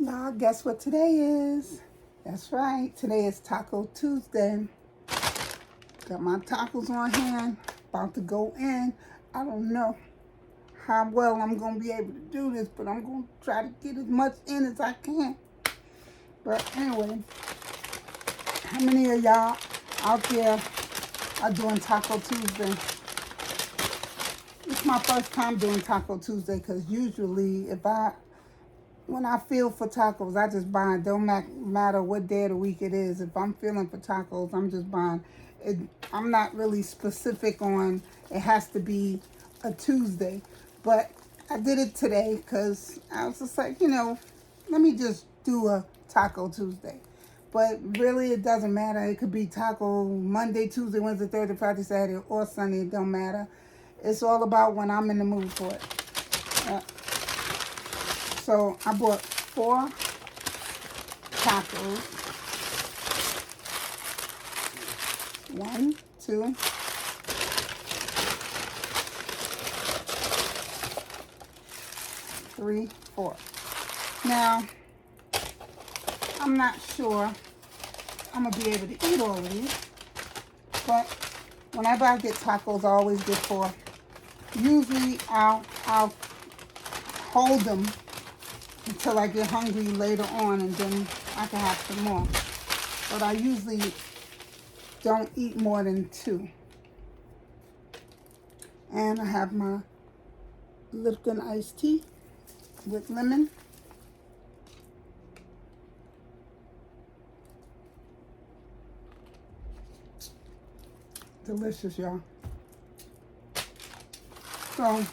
Y'all, guess what today is? That's right, today is Taco Tuesday. Got my tacos on hand, about to go in. I don't know how well I'm going to be able to do this, but I'm going to try to get as much in as I can. But anyway, how many of y'all out there are doing Taco Tuesday? It's my first time doing Taco Tuesday because usually when I feel for tacos, I just buy it. Don't matter what day of the week it is. If I'm feeling for tacos, I'm just buying it. I'm not really specific on it has to be a Tuesday. But I did it today because I was just like, let me just do a Taco Tuesday. But really, it doesn't matter. It could be taco Monday, Tuesday, Wednesday, Thursday, Friday, Saturday, or Sunday. It don't matter. It's all about when I'm in the mood for it. Uh, so I bought 4 tacos. 1, 2, 3, 4. Now, I'm not sure I'm going to be able to eat all of these, but whenever I get tacos, I always get 4. Usually, I'll hold them until I get hungry later on, and then I can have some more. But I usually don't eat more than 2. And I have my Lipton iced tea with lemon. Delicious, y'all. So,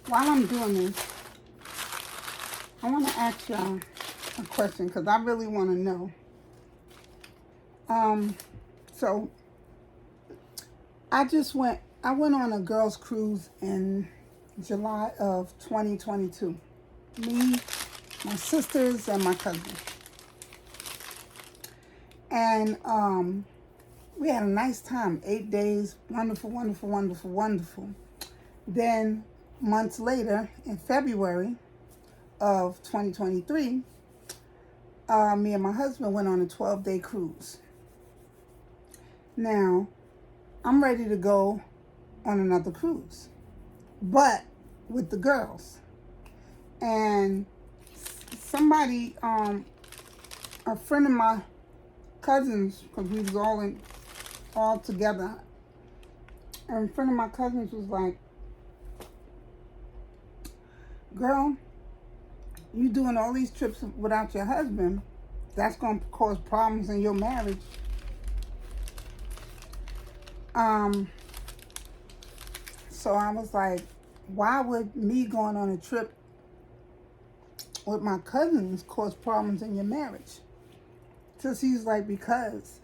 while I'm doing this, I want to ask y'all a question because I really want to know. So I went on a girls' cruise in July of 2022. Me, my sisters, and my cousin. And we had a nice time. 8 days. Wonderful, wonderful, wonderful, wonderful. Then months later, in February of 2023, me and my husband went on a 12-day cruise. Now, I'm ready to go on another cruise, but with the girls. And somebody, a friend of my cousins, because we was all together, and a friend of my cousins was like, girl, you doing all these trips without your husband, that's going to cause problems in your marriage. So I was like, why would me going on a trip with my cousins cause problems in your marriage? So he's like, because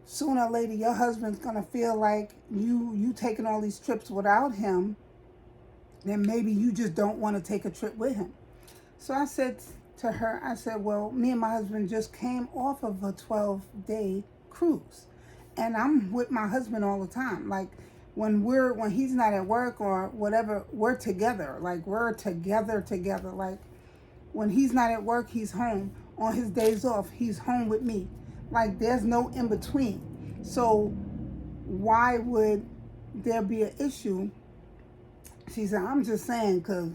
sooner or later your husband's gonna feel like you taking all these trips without him, then maybe you just don't want to take a trip with him. So I said to her, I said, well, me and my husband just came off of a 12-day cruise, and I'm with my husband all the time. Like when he's not at work or whatever, we're together. Like we're together. Like when he's not at work, he's home. On his days off, he's home with me. Like there's no in between. So why would there be an issue? She said, I'm just saying because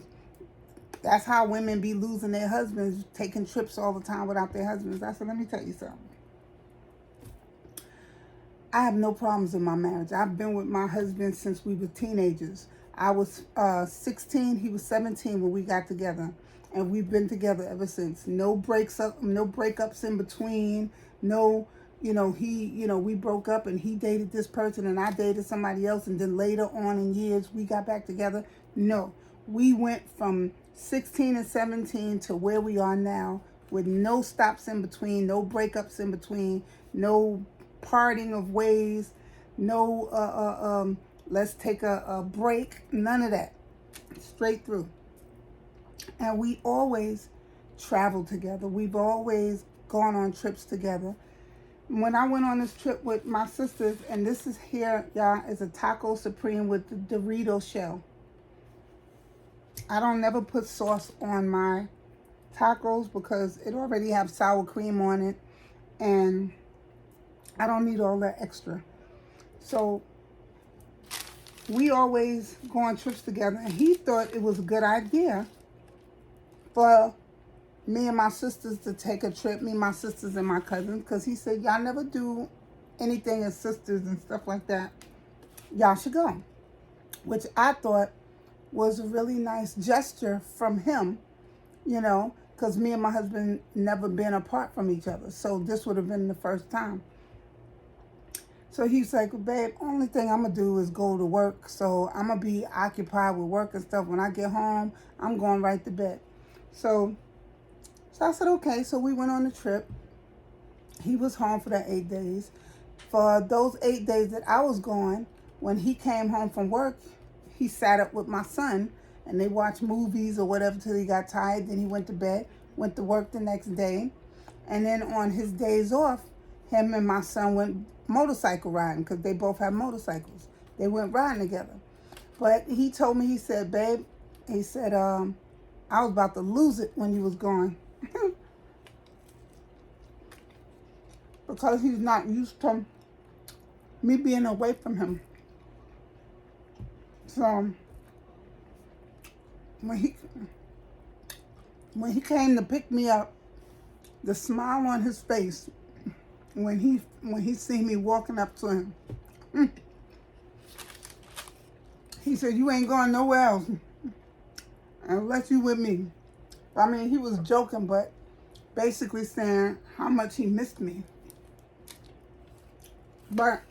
that's how women be losing their husbands, taking trips all the time without their husbands. I said, let me tell you something. I have no problems in my marriage. I've been with my husband since we were teenagers. I was 16, he was 17 when we got together, and we've been together ever since. No breakups in between. No, we broke up and he dated this person and I dated somebody else, and then later on in years we got back together. No, we went from 16 and 17 to where we are now with no stops in between, no breakups in between, no parting of ways, no let's take a break, none of that. Straight through. And we always traveled together. We've always gone on trips together. When I went on this trip with my sisters, and this is here, y'all, is a taco supreme with the Dorito shell. I don't never put sauce on my tacos because it already have sour cream on it, and I don't need all that extra. So we always go on trips together, and he thought it was a good idea for me and my sisters to take a trip, me, my sisters, and my cousins, because he said, y'all never do anything as sisters and stuff like that. Y'all should go. Which I thought was a really nice gesture from him, you know, because me and my husband never been apart from each other. So this would have been the first time. So he's like, babe, only thing I'm going to do is go to work. So I'm going to be occupied with work and stuff. When I get home, I'm going right to bed. So I said, okay. So we went on the trip. He was home for that 8 days. For those 8 days that I was gone, when he came home from work, he sat up with my son and they watched movies or whatever till he got tired. Then he went to bed, went to work the next day. And then on his days off, him and my son went motorcycle riding because they both have motorcycles. They went riding together. But he told me, he said, babe, he said, I was about to lose it when you was gone. Because he's not used to me being away from him. So when he came to pick me up, the smile on his face when he seen me walking up to him, he said, you ain't going nowhere else unless you with me. I mean, he was joking, but basically saying how much he missed me. But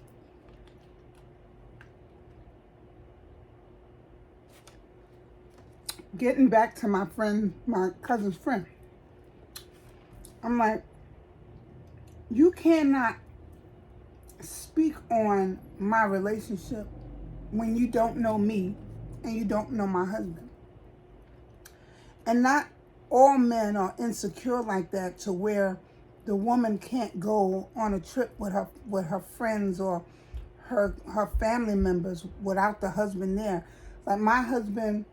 getting back to my friend, my cousin's friend, I'm like, you cannot speak on my relationship when you don't know me and you don't know my husband. And not all men are insecure like that to where the woman can't go on a trip with her friends or her family members without the husband there. Like, my husband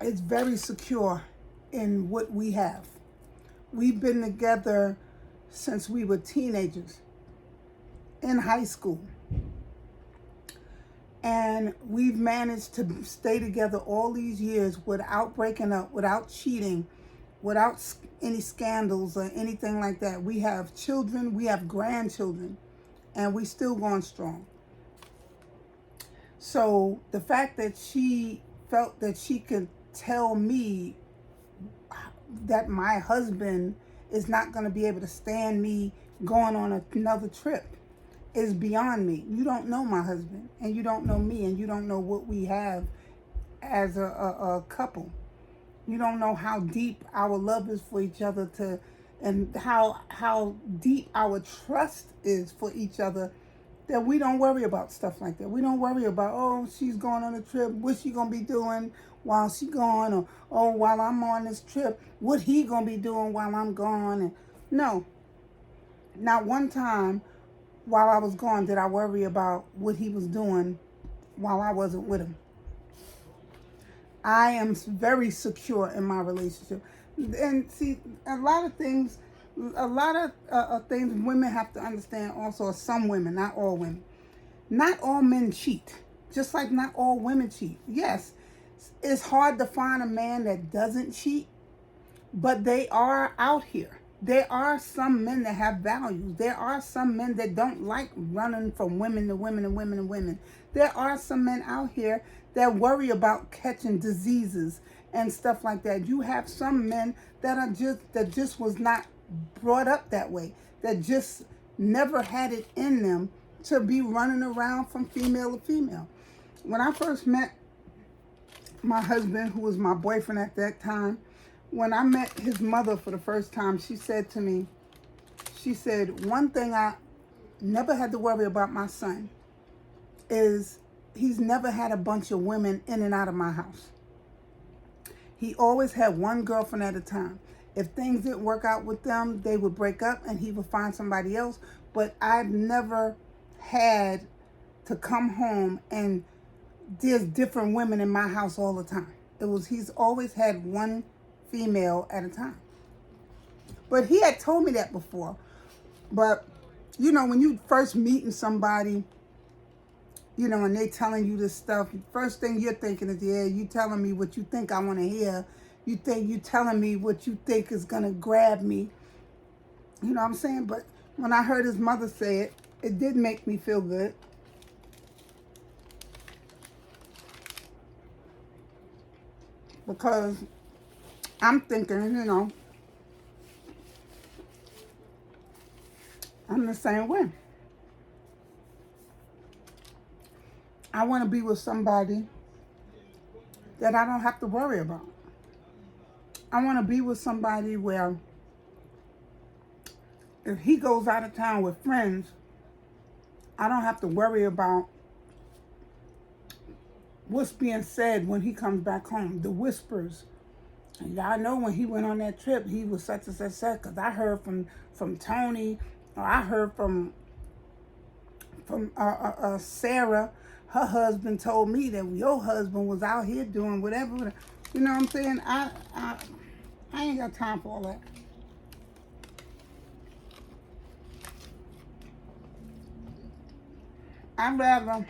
is very secure in what we have. We've been together since we were teenagers in high school. And we've managed to stay together all these years without breaking up, without cheating, without any scandals or anything like that. We have children, we have grandchildren, and we still going strong. So the fact that she felt that she could tell me that my husband is not going to be able to stand me going on another trip is beyond me. You don't know my husband, and you don't know me, and you don't know what we have as a couple. You don't know how deep our love is for each other, and how deep our trust is for each other, that we don't worry about stuff like that. We don't worry about, oh, she's going on a trip, what she gonna be doing while she gone, or oh, while I'm on this trip, what he gonna be doing while I'm gone. And no, not one time while I was gone did I worry about what he was doing while I wasn't with him. I am very secure in my relationship. And see, a lot of things women have to understand also, some women, not all women. Not all men cheat, just like not all women cheat. Yes, it's hard to find a man that doesn't cheat, but they are out here. There are some men that have values. There are some men that don't like running from women to women and women and women. There are some men out here that worry about catching diseases and stuff like that. You have some men that just was not brought up that way, that just never had it in them to be running around from female to female. When I first met my husband, who was my boyfriend at that time, when I met his mother for the first time, she said to me, she said, one thing I never had to worry about my son is he's never had a bunch of women in and out of my house. He always had one girlfriend at a time. If things didn't work out with them, they would break up and he would find somebody else. But I've never had to come home and there's different women in my house all the time. He's always had one female at a time. But he had told me that before. But, you know, when you first meeting somebody, you know, and they telling you this stuff, first thing you're thinking is, yeah, you telling me what you think I want to hear. You think you telling me what you think is going to grab me. You know what I'm saying? But when I heard his mother say it, it did make me feel good. Because I'm thinking, you know, I'm the same way. I want to be with somebody that I don't have to worry about. I want to be with somebody where if he goes out of town with friends, I don't have to worry about what's being said when he comes back home, the whispers. And y'all know when he went on that trip, he was such and such, because I heard from Tony, or I heard from Sarah. Her husband told me that your husband was out here doing whatever. You know what I'm saying? I ain't got time for all that. I'd rather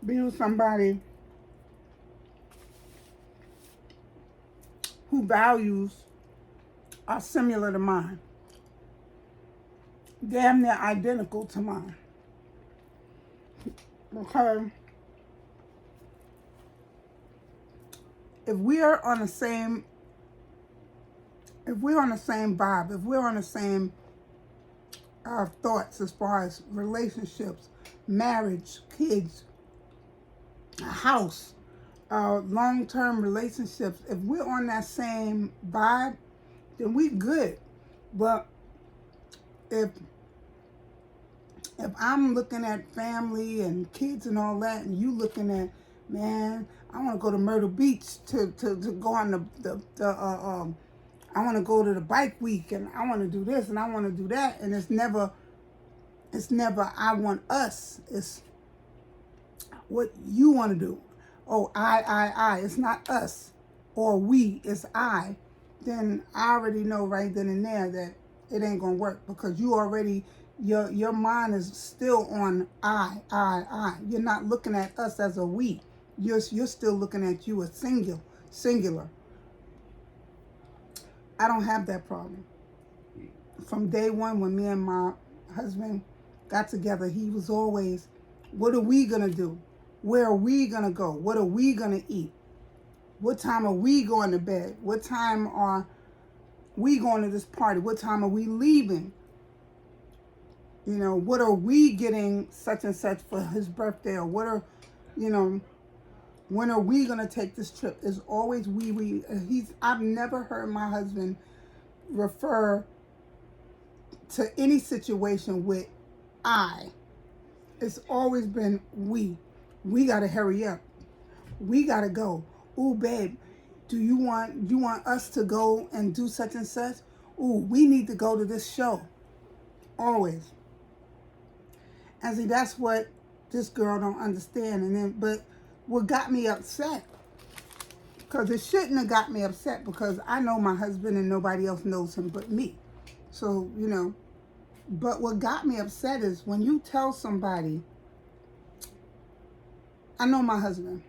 be with somebody who values are similar to mine. Damn near identical to mine. Because if we're on the same vibe, if we're on the same thoughts as far as relationships, marriage, kids, a house, long-term relationships, if we're on that same vibe, then we good. But if I'm looking at family and kids and all that, and you looking at, man, I want to go to Myrtle Beach to go on I want to go to the bike week, and I want to do this and I want to do that, and it's never I want us. It's what you want to do. Oh, I. It's not us or we. It's I. Then I already know right then and there that it ain't gonna work, because you already your mind is still on I. You're not looking at us as a we. You're still looking at you as singular. I don't have that problem. From day one, when me and my husband got together, he was always, what are we gonna do? Where are we gonna go? What are we gonna eat? What time are we going to bed? What time are we going to this party? What time are we leaving? You know, what are we getting such and such for his birthday? Or what are, you know, when are we going to take this trip? It's always we. I've never heard my husband refer to any situation with I. It's always been we. We got to hurry up. We got to go. Ooh, babe, do you want us to go and do such and such? Ooh, we need to go to this show. Always. And see, that's what this girl don't understand. But what got me upset, because it shouldn't have got me upset, because I know my husband and nobody else knows him but me. So, you know, but what got me upset is when you tell somebody, I know my husband,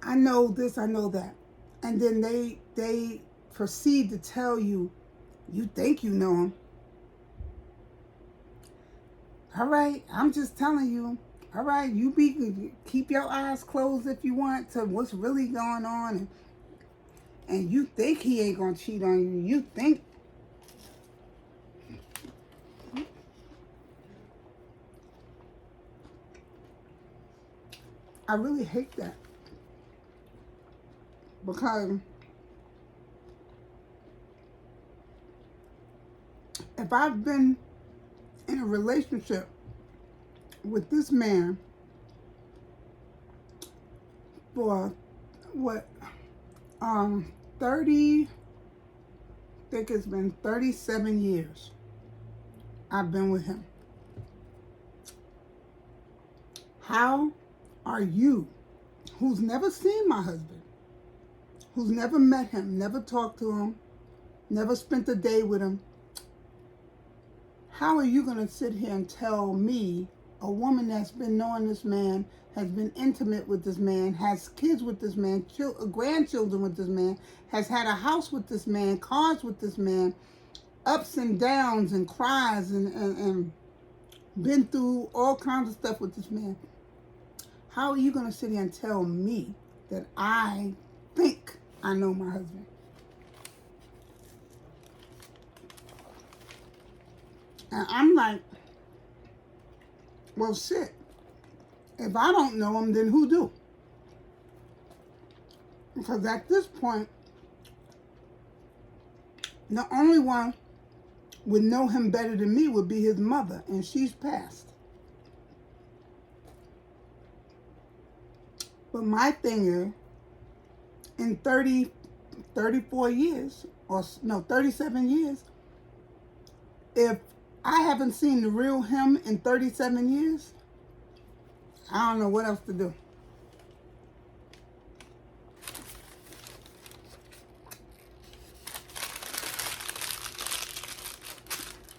I know this, I know that. And then they proceed to tell you, you think you know him. All right, I'm just telling you. All right, keep your eyes closed if you want to what's really going on. And you think he ain't going to cheat on you. You think. I really hate that. Because if I've been in a relationship with this man for 30, I think it's been 37 years I've been with him. How are you, who's never seen my husband, who's never met him, never talked to him, never spent a day with him, how are you going to sit here and tell me, a woman that's been knowing this man, has been intimate with this man, has kids with this man, grandchildren with this man, has had a house with this man, cars with this man, ups and downs and cries and been through all kinds of stuff with this man. How are you going to sit here and tell me that I think I know my husband? And I'm like, well, shit. If I don't know him, then who do? Because at this point, the only one would know him better than me would be his mother, and she's passed. But my thing is, in 34 years, or no, 37 years, if I haven't seen the real him in 37 years, I don't know what else to do.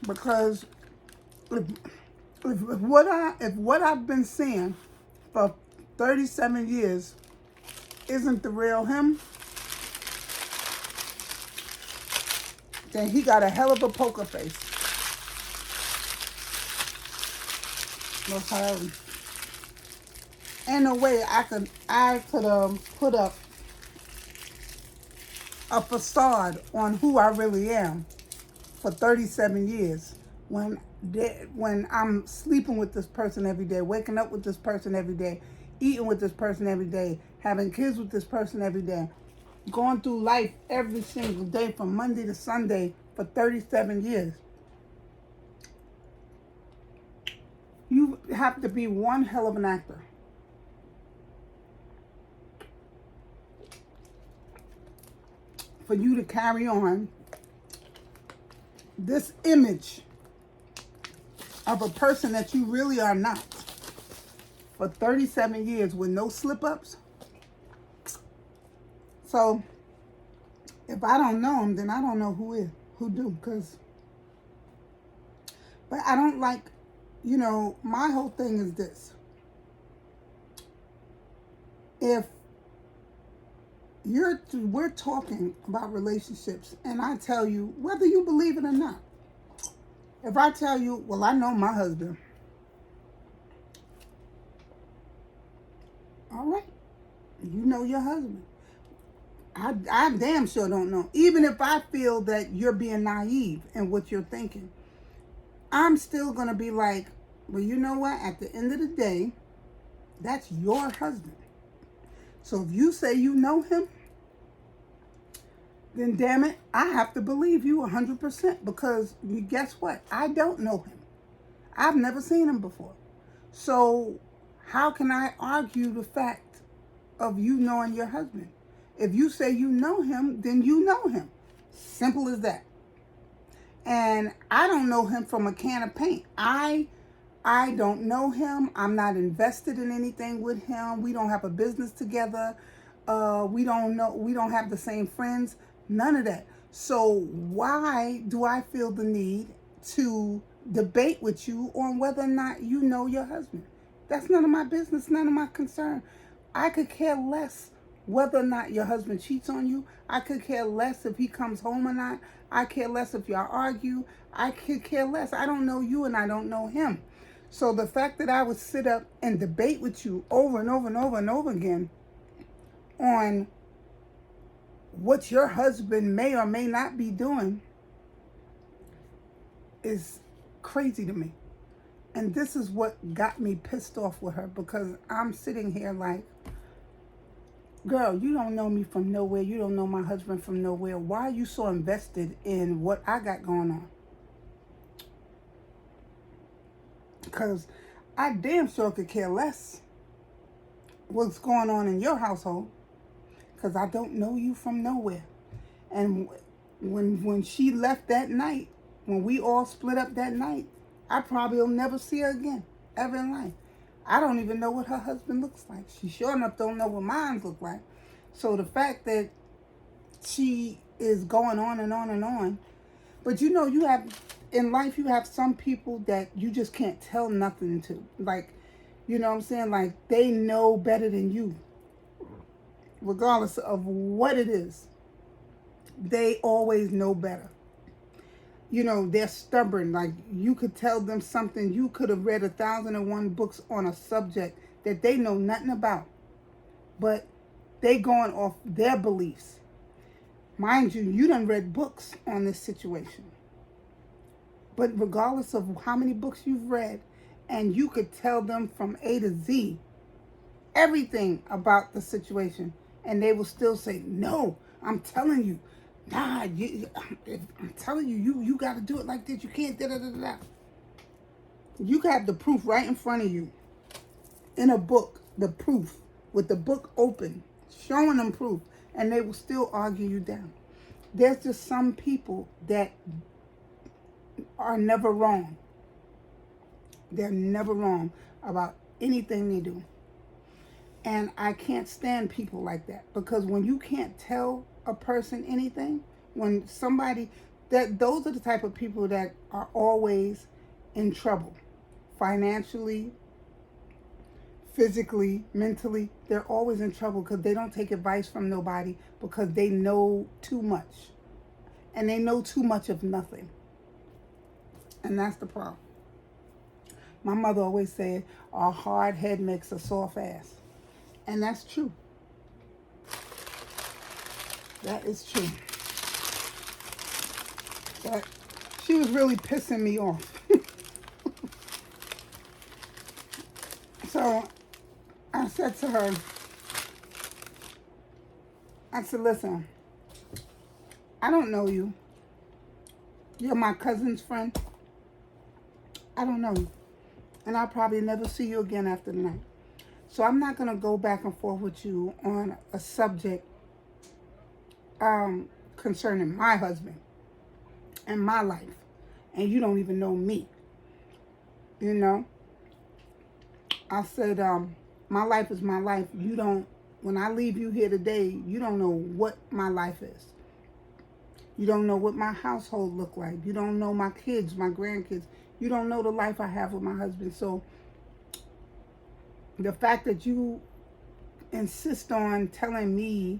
Because if what I've been seeing for 37 years isn't the real him, then he got a hell of a poker face. Ain't no way I could put up a facade on who I really am for 37 years when I'm sleeping with this person every day, waking up with this person every day, eating with this person every day, having kids with this person every day, going through life every single day from Monday to Sunday for 37 years. You have to be one hell of an actor. For you to carry on this image of a person that you really are not for 37 years with no slip-ups. So if I don't know him, then I don't know who do. But I don't like, my whole thing is this. If we're talking about relationships and I tell you, whether you believe it or not, if I tell you, well, I know my husband, all right, you know your husband. I damn sure don't know. Even if I feel that you're being naive in what you're thinking, I'm still going to be like, well, you know what? At the end of the day, that's your husband. So if you say you know him, then damn it, I have to believe you 100% because guess what? I don't know him. I've never seen him before. So how can I argue the fact of you knowing your husband? If you say you know him, then you know him. Simple as that. And I don't know him from a can of paint. I don't know him. I'm not invested in anything with him. We don't have a business together. We don't have the same friends. None of that. So why do I feel the need to debate with you on whether or not you know your husband? That's none of my business, none of my concern. I could care less whether or not your husband cheats on you. I could care less if he comes home or not. I care less if y'all argue. I could care less. I don't know you and I don't know him. So the fact that I would sit up and debate with you over and over and over and over again on what your husband may or may not be doing is crazy to me. And this is what got me pissed off with her, because I'm sitting here like, girl, you don't know me from nowhere. You don't know my husband from nowhere. Why are you so invested in what I got going on? Because I damn sure could care less what's going on in your household, because I don't know you from nowhere. And when she left that night, when we all split up that night, I probably will never see her again, ever in life. I don't even know what her husband looks like. She sure enough don't know what mine look like. So the fact that she is going on and on and on. But you know, you have in life, you have some people that you just can't tell nothing to. Like, you know what I'm saying? Like, they know better than you, regardless of what it is. They always know better. You know, they're stubborn. Like, you could tell them something. You could have read 1,001 books on a subject that they know nothing about. But they going off their beliefs. Mind you, you done read books on this situation. But regardless of how many books you've read, and you could tell them from A to Z everything about the situation, and they will still say, no, I'm telling you, nah, I'm telling you, you got to do it like this. You can't, da da da da. You have the proof right in front of you in a book, the proof, with the book open, showing them proof, and they will still argue you down. There's just some people that are never wrong. They're never wrong about anything they do. And I can't stand people like that, because when you can't tell a person anything, when somebody, that those are the type of people that are always in trouble, financially, physically, mentally. They're always in trouble because they don't take advice from nobody, because they know too much, and they know too much of nothing. And that's the problem. My mother always said, a hard head makes a soft ass. And that's true. That is true. But she was really pissing me off. So I said to her, I said, listen, I don't know you. You're my cousin's friend. I don't know you. And I'll probably never see you again after tonight. So I'm not going to go back and forth with you on a subject concerning my husband and my life. And you don't even know me. You know? I said, my life is my life. You don't, when I leave you here today, you don't know what my life is. You don't know what my household look like. You don't know my kids, my grandkids. You don't know the life I have with my husband. So the fact that you insist on telling me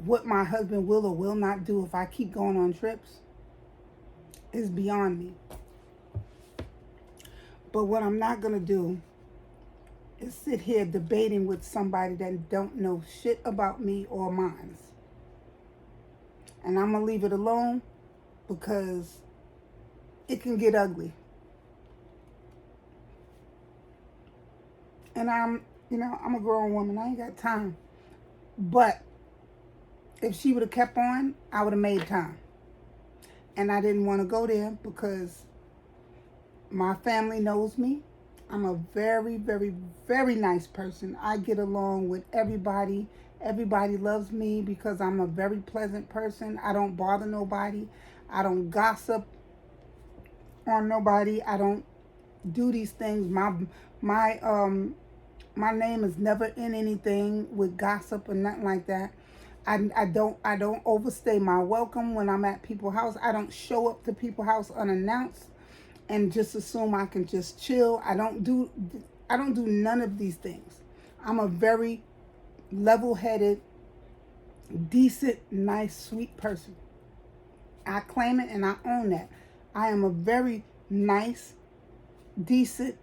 what my husband will or will not do if I keep going on trips is beyond me. But what I'm not going to do is sit here debating with somebody that don't know shit about me or mine. And I'm going to leave it alone, because it can get ugly. And I'm a grown woman. I ain't got time. But if she would have kept on, I would have made time. And I didn't want to go there because my family knows me. I'm a very, very, very nice person. I get along with everybody. Everybody loves me because I'm a very pleasant person. I don't bother nobody. I don't gossip on nobody. I don't do these things. My name is never in anything with gossip or nothing like that. I don't overstay my welcome when I'm at people's house. I don't show up to people's house unannounced and just assume I can just chill. I don't do none of these things. I'm a very level-headed, decent, nice, sweet person. I claim it and I own that. I am a very nice, decent,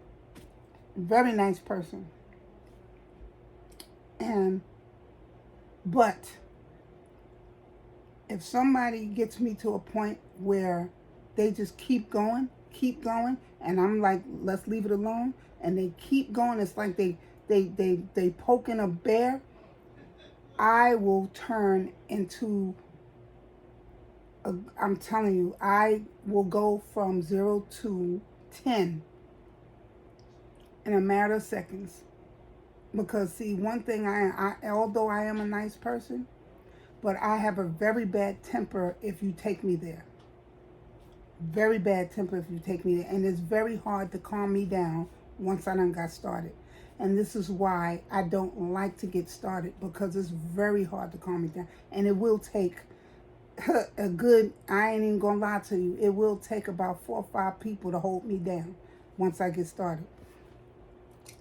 very nice person. But if somebody gets me to a point where they just keep going, and I'm like, let's leave it alone, and they keep going, it's like they poking a bear, I will turn into I'm telling you, I will go from 0 to 10 in a matter of seconds. Because see, one thing, although I am a nice person, but I have a very bad temper if you take me there. Very bad temper if you take me there. And it's very hard to calm me down once I done got started. And this is why I don't like to get started, because it's very hard to calm me down. And it will take a good, I ain't even gonna lie to you, it will take about 4 or 5 people to hold me down once I get started.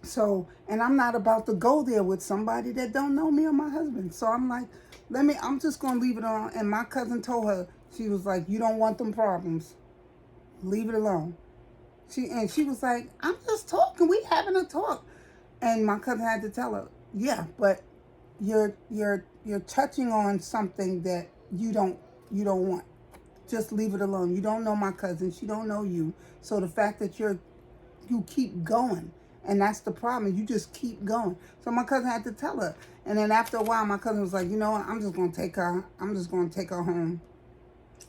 So, and I'm not about to go there with somebody that don't know me or my husband. So I'm like, I'm just gonna leave it on. And my cousin told her, she was like, you don't want them problems. Leave it alone. She was like, I'm just talking. We having a talk. And my cousin had to tell her, yeah, but you're touching on something that you don't want. Just leave it alone. You don't know my cousin. She don't know you. So the fact that you keep going, and that's the problem. You just keep going. So my cousin had to tell her. And then after a while, my cousin was like, you know what? I'm just gonna take her home,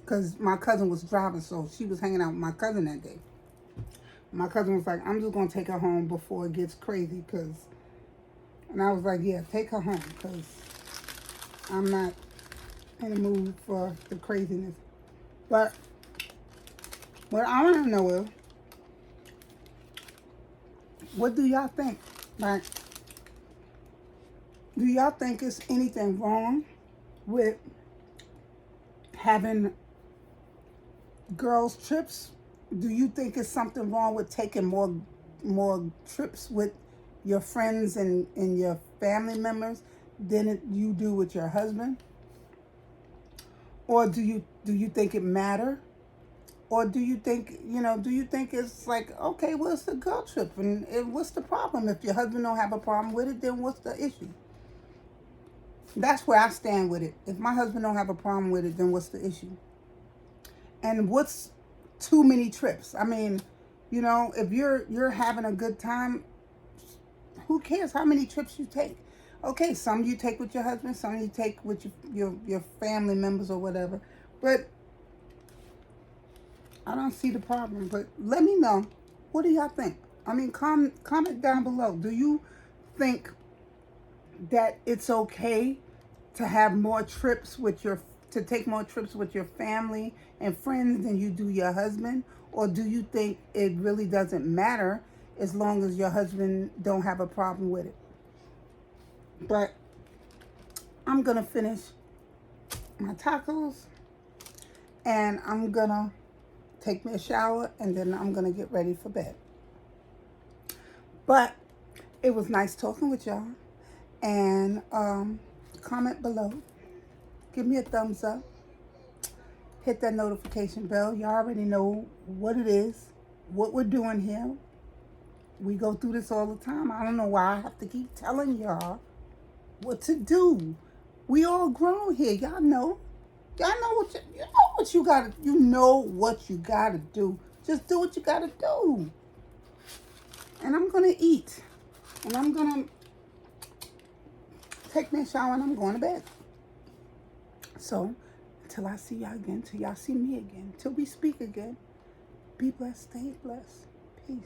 because my cousin was driving, so she was hanging out with my cousin that day. My cousin was like, I'm just gonna take her home before it gets crazy, and I was like, yeah, take her home, because I'm not in the mood for the craziness. But what I want to know is, what do y'all think? Like, do y'all think it's anything wrong with having girls trips? Do you think it's something wrong with taking more trips with your friends and your family members than you do with your husband? Or do you think it matter? Or do you think, do you think it's like, okay, well, it's a girl trip, and what's the problem? If your husband don't have a problem with it, then what's the issue? That's where I stand with it. If my husband don't have a problem with it, then what's the issue? And what's too many trips? I mean, if you're having a good time, who cares how many trips you take? Okay, some you take with your husband, some you take with your family members or whatever. But I don't see the problem. But let me know. What do y'all think? I mean, comment down below. Do you think that it's okay to have more trips to take more trips with your family and friends than you do your husband? Or do you think it really doesn't matter as long as your husband don't have a problem with it? But I'm gonna finish my tacos, and I'm gonna take me a shower, and then I'm gonna get ready for bed. But it was nice talking with y'all, and comment below, give me a thumbs up, hit that notification bell. Y'all already know what it is, what we're doing here. We go through this all the time. I don't know why I have to keep telling y'all what to do. We all grown here. Y'all know. Y'all know what you gotta. You know what you gotta do. Just do what you gotta do. And I'm gonna eat, and I'm gonna take me a shower, and I'm going to bed. So until I see y'all again, till y'all see me again, till we speak again, be blessed, stay blessed. Peace.